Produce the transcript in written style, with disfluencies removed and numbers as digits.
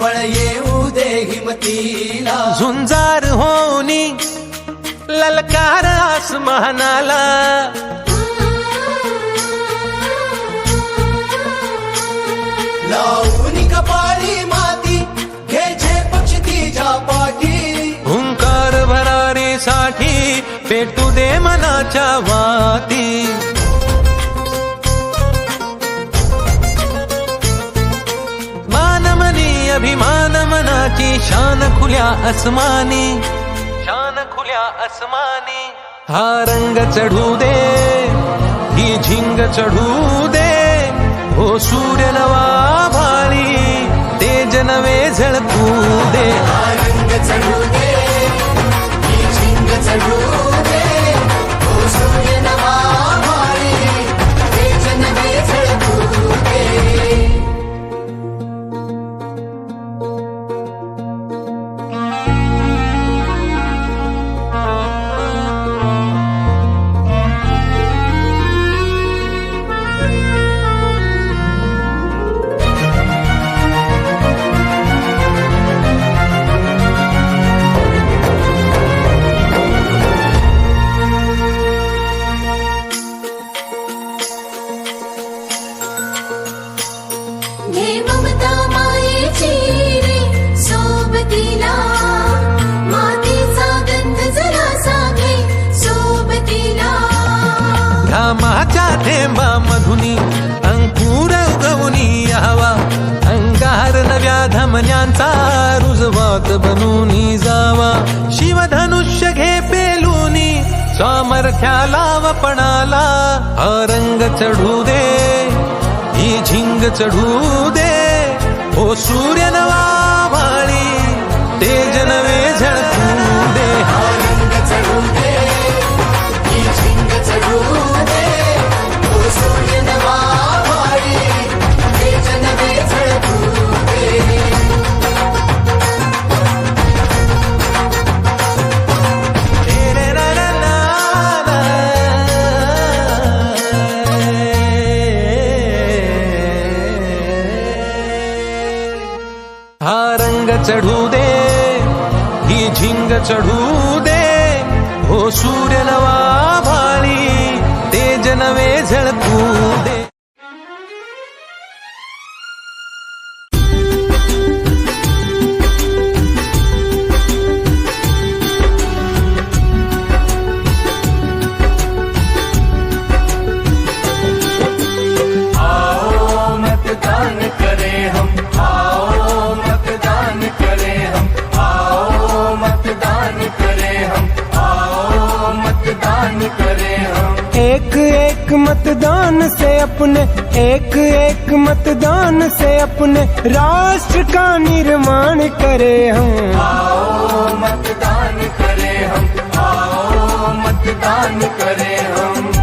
बळ येऊ दे हिमतीला, झुंजार होनी ललकार आसमानाला, लावून कपाळी माती घ्यायचे पक्ष तिच्या पाठी, हुंकार भरारीसाठी पेटू दे मनाच्या वाती, मानमनी अभिमान मनाची शान खुल्या आसमानी, शान खुल्या आसमानी, हा रंग चढू दे ही झिंग चढू दे, हो सूर्य नवा भाळी तेज नवे झळकू दे, हा रंग चढू दे ही झिंग चढू दे, हो सूर्य नवा भाळी तेज नवे झळकू दे. घे ममता मायेची रे सोबतीला, मातीचा गंध जरासा घे सोबतीला, घामाच्या थेंबा मधुनी अंकुर उगवूनी यावा, अंगार नव्या धमन्यांचा रुजवात बनूनी जावा, शिवधनुष्य घे पेलूनी सामर्थ्याला वपणाला, हा रंग चढू दे ही झिंग चढू दे, हो सूर्य नवा भाळी तेज नवे झळकू दे, हा रंग चढू दे ही झिंग चढू दे, हो सूर्य नवा भाळी तेज नवे झळकू दे. हा रंग चढू दे ही झिंग चढू दे, हो सूर्य नवा भाळी तेज नवे झळकू दे. आओ मतदान करें हम, आओ मतदान करें हम, आओ मतदान करें हम, आओ मतदान करें हम. एक एक मतदान से अपने, एक एक मतदान से अपने राष्ट्र का निर्माण करें हम, आओ मतदान करें हम, आओ मतदान करें हम.